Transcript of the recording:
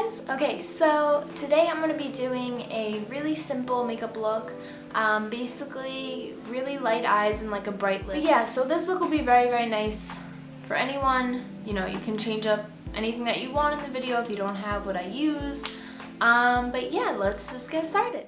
guys? Okay, so today I'm going to be doing a really simple makeup look. Basically really light eyes and like a bright lip. But yeah, so this look will be very nice for anyone. You know, you can change up anything that you want in the video if you don't have what I use. But yeah, let's just get started.